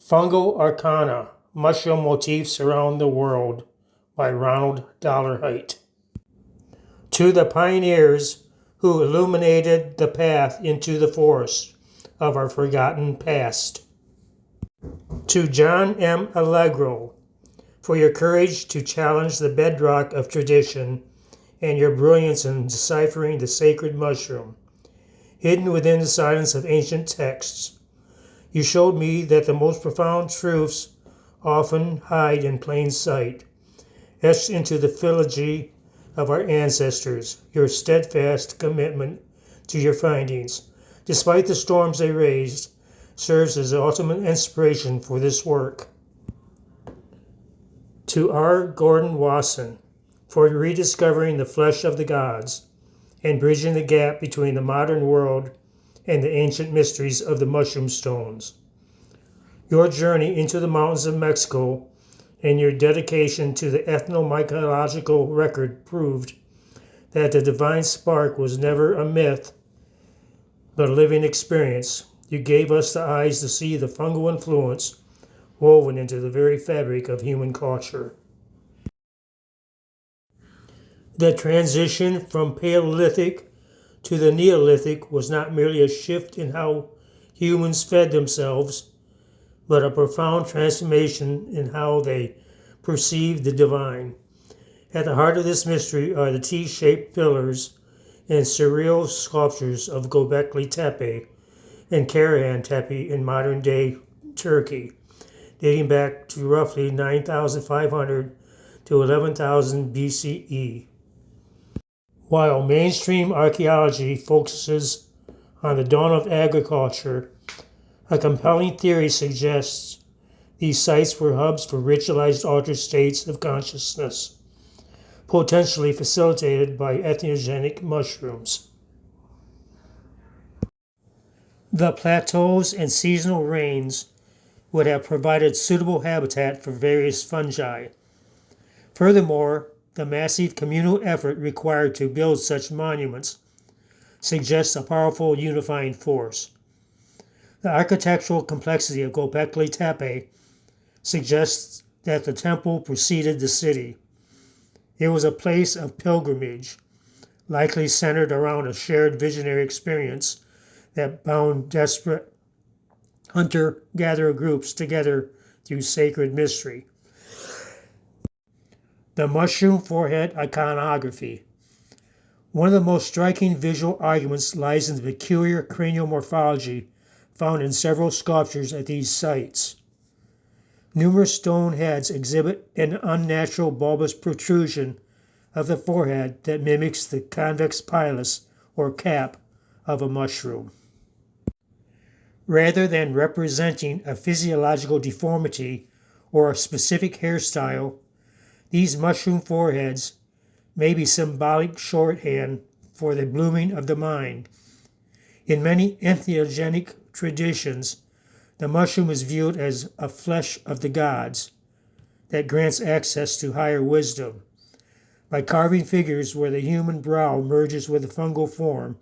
FUNGAL ARCANA, Mushroom Motifs Around the World by Ronald Dollarhite. To the pioneers who illuminated the path into the forest of our forgotten past. To John M. Allegro, for your courage to challenge the bedrock of tradition and your brilliance in deciphering the sacred mushroom, hidden within the silence of ancient texts. You showed me that the most profound truths often hide in plain sight, etched into the filigree of our ancestors. Your steadfast commitment to your findings, despite the storms they raised, serves as the ultimate inspiration for this work. To R. Gordon Wasson, for rediscovering the flesh of the gods and bridging the gap between the modern world and the ancient mysteries of the mushroom stones. Your journey into the mountains of Mexico and your dedication to the ethnomycological record proved that the divine spark was never a myth, but a living experience. You gave us the eyes to see the fungal influence woven into the very fabric of human culture. The transition from Paleolithic to the Neolithic was not merely a shift in how humans fed themselves, but a profound transformation in how they perceived the divine. At the heart of this mystery are the T-shaped pillars and surreal sculptures of Gobekli Tepe and Karahan Tepe in modern-day Turkey, dating back to roughly 9,500 to 11,000 BCE. While mainstream archaeology focuses on the dawn of agriculture, a compelling theory suggests these sites were hubs for ritualized altered states of consciousness, potentially facilitated by entheogenic mushrooms. The plateaus and seasonal rains would have provided suitable habitat for various fungi. Furthermore, the massive communal effort required to build such monuments suggests a powerful unifying force. The architectural complexity of Gobekli Tepe suggests that the temple preceded the city. It was a place of pilgrimage, likely centered around a shared visionary experience that bound desperate hunter-gatherer groups together through sacred mystery. The mushroom forehead iconography. One of the most striking visual arguments lies in the peculiar cranial morphology found in several sculptures at these sites. Numerous stone heads exhibit an unnatural bulbous protrusion of the forehead that mimics the convex pilus or cap of a mushroom. Rather than representing a physiological deformity or a specific hairstyle, these mushroom foreheads may be symbolic shorthand for the blooming of the mind. In many entheogenic traditions, the mushroom is viewed as a flesh of the gods that grants access to higher wisdom. By carving figures where the human brow merges with the fungal form,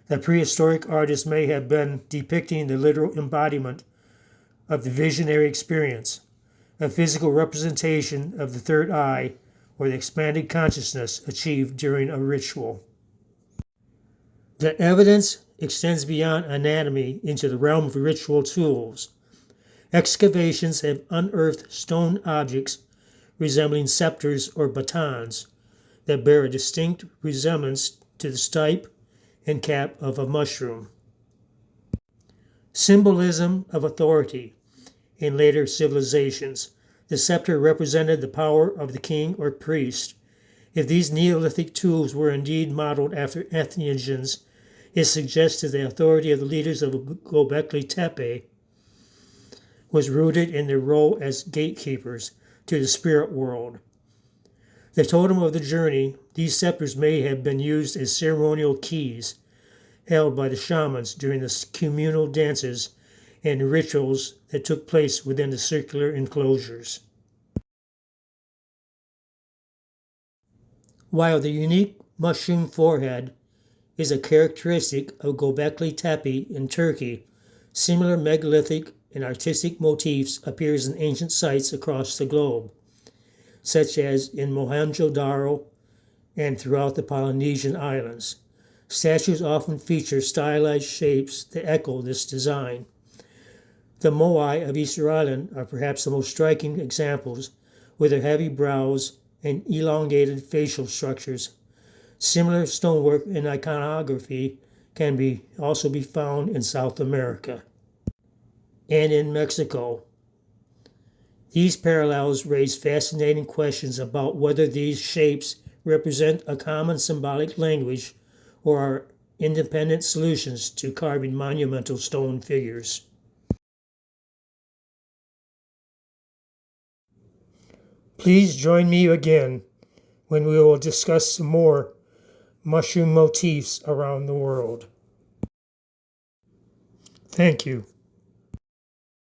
the prehistoric artist may have been depicting the literal embodiment of the visionary experience, a physical representation of the third eye or the expanded consciousness achieved during a ritual. The evidence extends beyond anatomy into the realm of ritual tools. Excavations have unearthed stone objects resembling scepters or batons that bear a distinct resemblance to the stipe and cap of a mushroom. Symbolism of authority. In later civilizations, the scepter represented the power of the king or priest. If these Neolithic tools were indeed modeled after entheogens, it suggested the authority of the leaders of Gobekli Tepe was rooted in their role as gatekeepers to the spirit world. The totem of the journey, these scepters may have been used as ceremonial keys held by the shamans during the communal dances and rituals that took place within the circular enclosures. While the unique mushroom forehead is a characteristic of Gobekli Tepe in Turkey, similar megalithic and artistic motifs appears in ancient sites across the globe, such as in Mohenjo-Daro and throughout the Polynesian islands. Statues often feature stylized shapes that echo this design. The Moai of Easter Island are perhaps the most striking examples, with their heavy brows and elongated facial structures. Similar stonework and iconography can also be found in South America and in Mexico. These parallels raise fascinating questions about whether these shapes represent a common symbolic language or are independent solutions to carving monumental stone figures. Please join me again when we will discuss some more mushroom motifs around the world. Thank you.